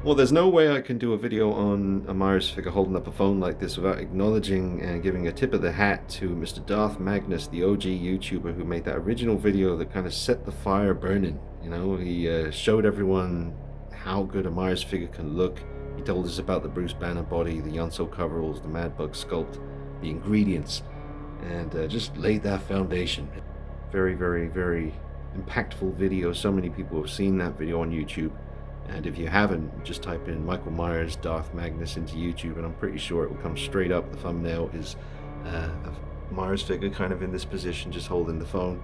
Well, there's no way I can do a video on a Myers figure holding up a phone like this without acknowledging and giving a tip of the hat to Mr. Darth Magnus, the OG YouTuber who made that original video that kind of set the fire burning. You know, he showed everyone how good a Myers figure can look. He told us about the Bruce Banner body, the Yonso coveralls, the Mad Bug sculpt, the ingredients, and just laid that foundation. Very, very, very impactful video. So many people have seen that video on YouTube. And if you haven't, just type in Michael Myers Darth Magnus into YouTube, and I'm pretty sure it will come straight up. The thumbnail is a Myers figure kind of in this position, just holding the phone.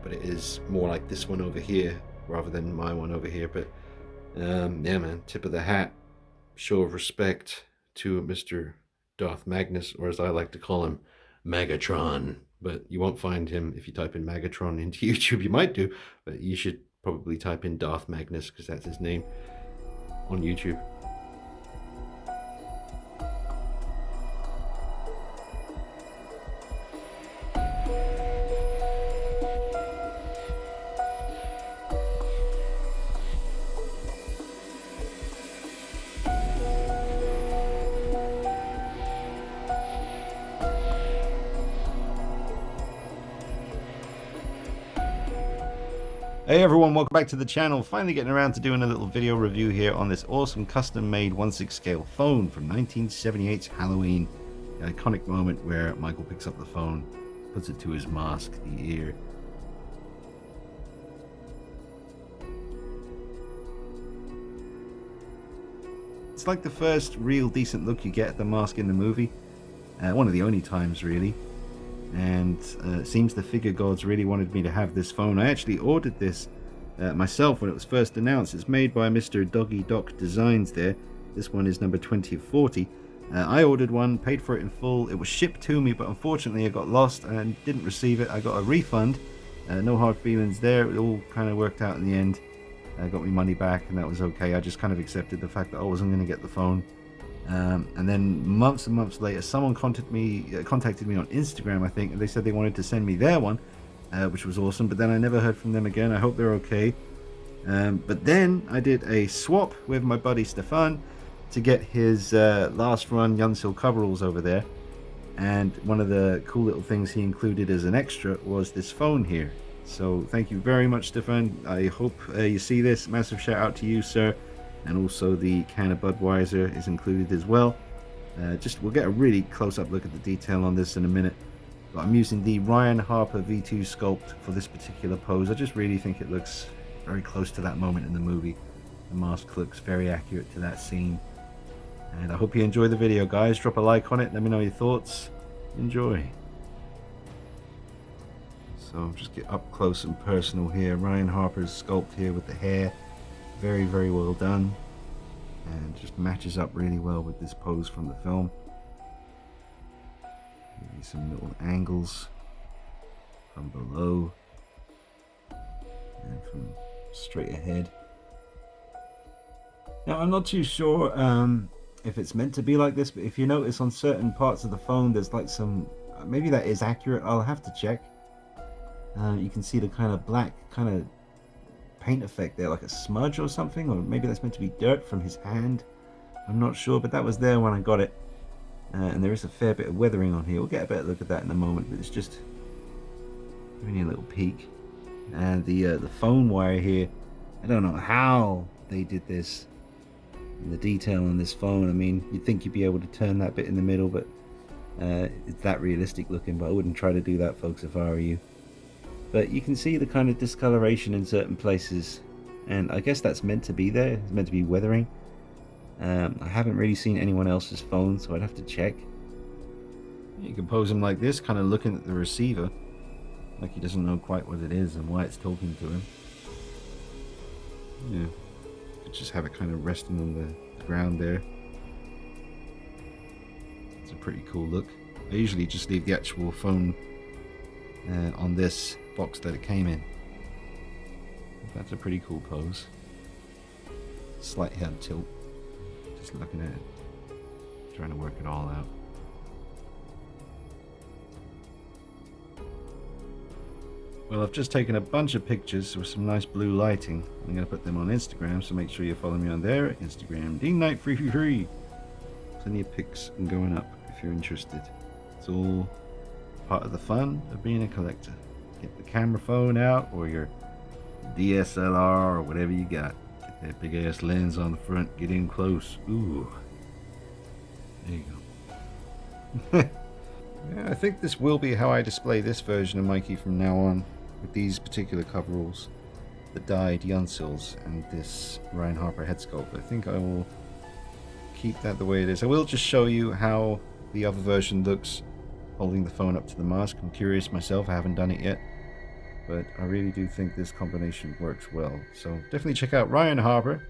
But it is more like this one over here rather than my one over here. But yeah, man, tip of the hat, show of respect to Mr. Darth Magnus, or as I like to call him, Megatron. But you won't find him if you type in Megatron into YouTube. You might do, but you should probably type in Darth Magnus because that's his name on YouTube. Hey everyone, welcome back to the channel. Finally getting around to doing a little video review here on this awesome custom-made 1/6 scale phone from 1978's Halloween. The iconic moment where Michael picks up the phone, puts it to his mask, the ear. It's like the first real decent look you get at the mask in the movie. One of the only times really. And it seems the figure gods really wanted me to have this phone. I actually ordered this myself when it was first announced. It's made by Mr. Doggie Designs there. This one is number 20 of 40. I ordered one, paid for it in full. It was shipped to me, but unfortunately it got lost and didn't receive it. I got a refund. No hard feelings there. It all kind of worked out in the end. I got my money back and that was okay. I just kind of accepted the fact that I wasn't going to get the phone. And then months and months later, someone contacted me on Instagram, I think, and they said they wanted to send me their one, which was awesome. But then I never heard from them again. I hope they're okay. But then I did a swap with my buddy Stefan to get his last run Yunsil coveralls over there. And one of the cool little things he included as an extra was this phone here. So thank you very much, Stefan. I hope you see this. Massive shout out to you, sir. And also the can of Budweiser is included as well. We'll get a really close-up look at the detail on this in a minute. But I'm using the Ryan Harper V2 sculpt for this particular pose. I just really think it looks very close to that moment in the movie. The mask looks very accurate to that scene. And I hope you enjoy the video, guys. Drop a like on it. Let me know your thoughts. Enjoy. So just get up close and personal here. Ryan Harper's sculpt here with the hair. Very, very well done, and just matches up really well with this pose from the film. Maybe some little angles from below and from straight ahead. Now I'm not too sure if it's meant to be like this, but if you notice on certain parts of the phone there's like some, maybe that is accurate, I'll have to check. You can see the kind of black kind of paint effect there, like a smudge or something, or maybe that's meant to be dirt from his hand. I'm not sure, but that was there when I got it. And there is a fair bit of weathering on here. We'll get a better look at that in a moment, but it's just giving you a little peek. And the phone wire here, I don't know how they did this. And the detail on this phone, I mean, you'd think you'd be able to turn that bit in the middle, but it's that realistic looking, but I wouldn't try to do that, folks, if I were you. But you can see the kind of discoloration in certain places, and I guess that's meant to be there. It's meant to be weathering. I haven't really seen anyone else's phone, so I'd have to check. You can pose him like this, kind of looking at the receiver, like he doesn't know quite what it is and why it's talking to him. Yeah, could just have it kind of resting on the ground there. It's a pretty cool look. I usually just leave the actual phone on this box that it came in. That's a pretty cool pose. Slight head tilt. Just looking at it, trying to work it all out. Well, I've just taken a bunch of pictures with some nice blue lighting. I'm going to put them on Instagram, so make sure you follow me on there. Instagram, DeanKnight333. Plenty of pics and going up if you're interested. It's all part of the fun of being a collector. Get the camera phone out or your DSLR or whatever you got. Get that big ass lens on the front. Get in close. Ooh. There you go. Yeah, I think this will be how I display this version of Mikey from now on, with these particular coveralls, the dyed Yunsils and this Ryan Harper head sculpt. I think I will keep that the way it is. I will just show you how the other version looks holding the phone up to the mask. I'm curious myself, I haven't done it yet, but I really do think this combination works well. So definitely check out Ryan Harper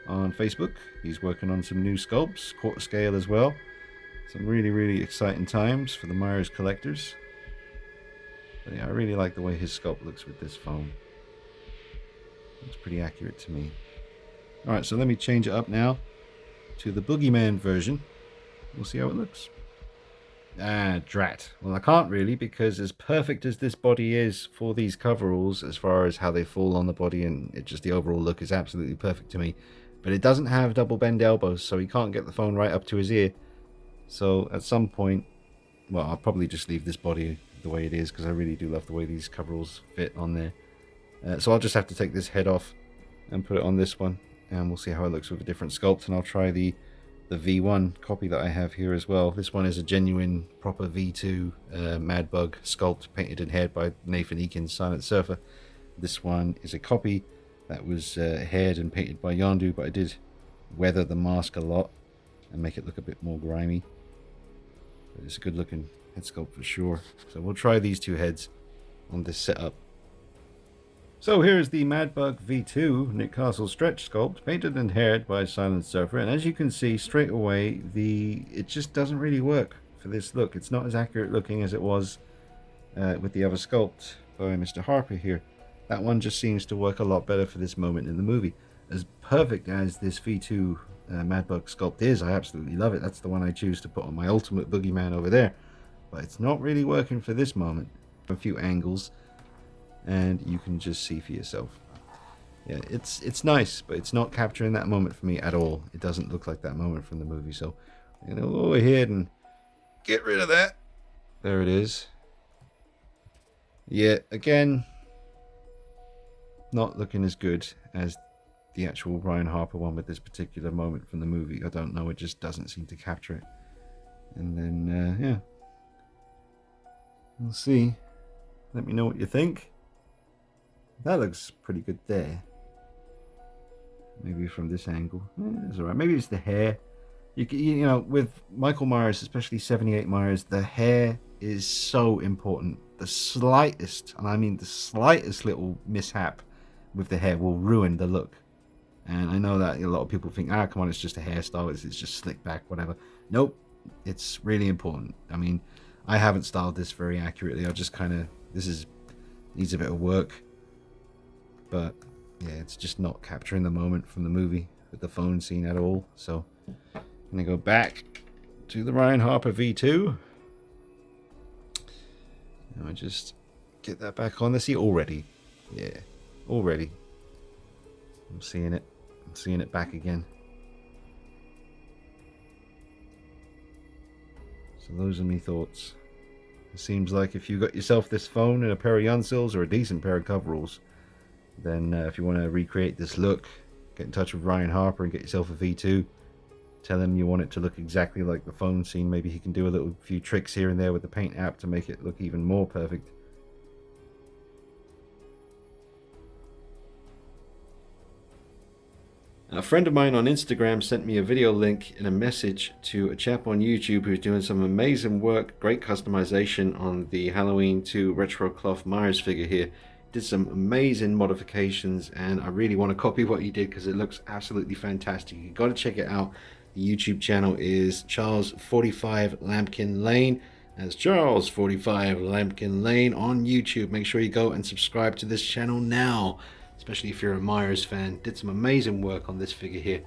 on Facebook. He's working on some new sculpts, quarter scale as well. Some really exciting times for the Myers collectors. But yeah, I really like the way his sculpt looks with this phone. Looks pretty accurate to me. Alright, so let me change it up now to the Boogeyman version. We'll see how it looks. Ah, drat. Well, I can't really, because as perfect as this body is for these coveralls, as far as how they fall on the body and the overall look is absolutely perfect to me. But it doesn't have double bend elbows, so he can't get the phone right up to his ear. So at some point, well, I'll probably just leave this body the way it is, because I really do love the way these coveralls fit on there. So I'll just have to take this head off and put it on this one, and we'll see how it looks with a different sculpt. And I'll try the V1 copy that I have here as well. This one is a genuine proper V2 Mad Bug sculpt, painted and haired by Nathan Eakins, Silent Surfer. This one is a copy that was haired and painted by Yondu, but I did weather the mask a lot and make it look a bit more grimy. But it's a good looking head sculpt for sure. So we'll try these two heads on this setup. So here's the Madbug V2 Nick Castle stretch sculpt, painted and haired by Silent Surfer. And as you can see straight away, it just doesn't really work for this look. It's not as accurate looking as it was with the other sculpt by Mr. Harper here. That one just seems to work a lot better for this moment in the movie. As perfect as this V2 Madbug sculpt is, I absolutely love it. That's the one I choose to put on my ultimate boogeyman over there. But it's not really working for this moment. A few angles, and you can just see for yourself. Yeah, it's nice, but it's not capturing that moment for me at all. It doesn't look like that moment from the movie. So I'm gonna go ahead and get rid of that. There it is. Yeah, again, not looking as good as the actual Ryan Harper one with this particular moment from the movie. I don't know, it just doesn't seem to capture it. And then, yeah. We'll see. Let me know what you think. That looks pretty good there. Maybe from this angle. It's alright. Maybe it's the hair. You know, with Michael Myers, especially 78 Myers, the hair is so important. The slightest, and I mean the slightest little mishap with the hair will ruin the look. And I know that a lot of people think, come on, it's just a hairstyle, it's just slick back, whatever. Nope, it's really important. I mean, I haven't styled this very accurately. I just kind of, needs a bit of work. But yeah, it's just not capturing the moment from the movie with the phone scene at all. So I'm going to go back to the Ryan Harper V2. And I just get that back on. See, already. Yeah, already. I'm seeing it. I'm seeing it back again. So those are my thoughts. It seems like if you got yourself this phone and a pair of Yunsils or a decent pair of coveralls, then if you want to recreate this look, get in touch with Ryan Harper and get yourself a V2. Tell him you want it to look exactly like the phone scene. Maybe he can do a few tricks here and there with the paint app to make it look even more perfect. A friend of mine on Instagram sent me a video link and a message to a chap on YouTube who's doing some amazing work, great customization on the Halloween 2 retro cloth Myers figure here. Did some amazing modifications, and I really want to copy what he did because it looks absolutely fantastic. You got to check it out. The YouTube channel is Charles45 Lampkin Lane. That's Charles45 Lampkin Lane on YouTube. Make sure you go and subscribe to this channel now, especially if you're a Myers fan. Did some amazing work on this figure here.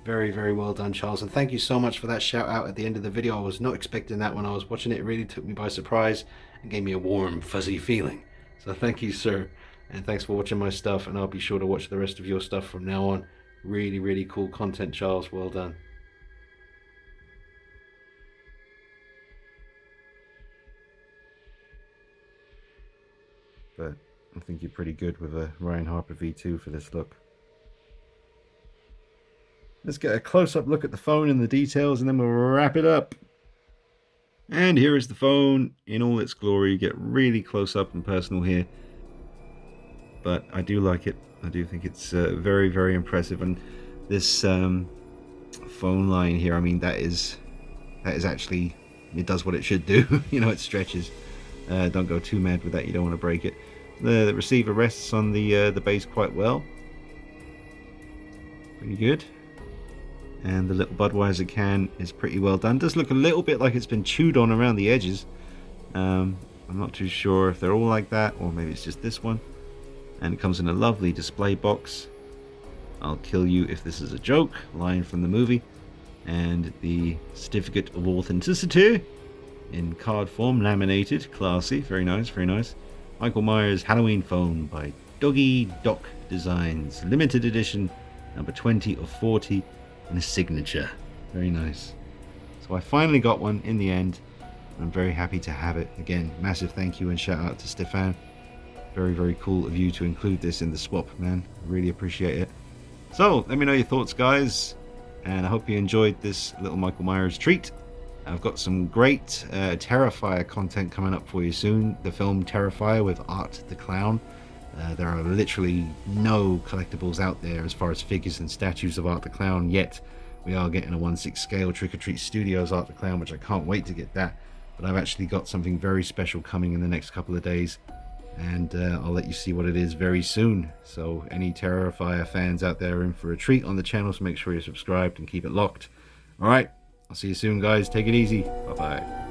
Very, very well done, Charles. And thank you so much for that shout out at the end of the video. I was not expecting that when I was watching it. It really took me by surprise and gave me a warm, fuzzy feeling. So thank you, sir. And thanks for watching my stuff. And I'll be sure to watch the rest of your stuff from now on. Really, really cool content, Charles. Well done. But I think you're pretty good with a Ryan Harper V2 for this look. Let's get a close-up look at the phone and the details, and then we'll wrap it up. And here is the phone in all its glory. You get really close up and personal here. But I do like it. I do think it's very, very impressive. And this phone line here, I mean, that is actually, it does what it should do. You know, it stretches. Don't go too mad with that. You don't want to break it. The receiver rests on the base quite well. Pretty good. And the little Budweiser can is pretty well done. Does look a little bit like it's been chewed on around the edges. I'm not too sure if they're all like that, or maybe it's just this one. And it comes in a lovely display box. I'll kill you if this is a joke, line from the movie. And the certificate of authenticity in card form, laminated, classy, very nice, very nice. Michael Myers Halloween phone by Doggie Doc Designs, limited edition, number 20 of 40. And a signature. Very nice. So I finally got one in the end. I'm very happy to have it. Again, massive thank you and shout out to Stefan. Very, very cool of you to include this in the swap, man. Really appreciate it. So let me know your thoughts, guys. And I hope you enjoyed this little Michael Myers treat. I've got some great Terrifier content coming up for you soon. The film Terrifier with Art the Clown. There are literally no collectibles out there as far as figures and statues of Art the Clown, yet we are getting a 1/6 scale Trick or Treat Studios Art the Clown, which I can't wait to get that. But I've actually got something very special coming in the next couple of days, and I'll let you see what it is very soon. So any Terrifier fans out there are in for a treat on the channel, so make sure you're subscribed and keep it locked. Alright, I'll see you soon, guys. Take it easy. Bye-bye.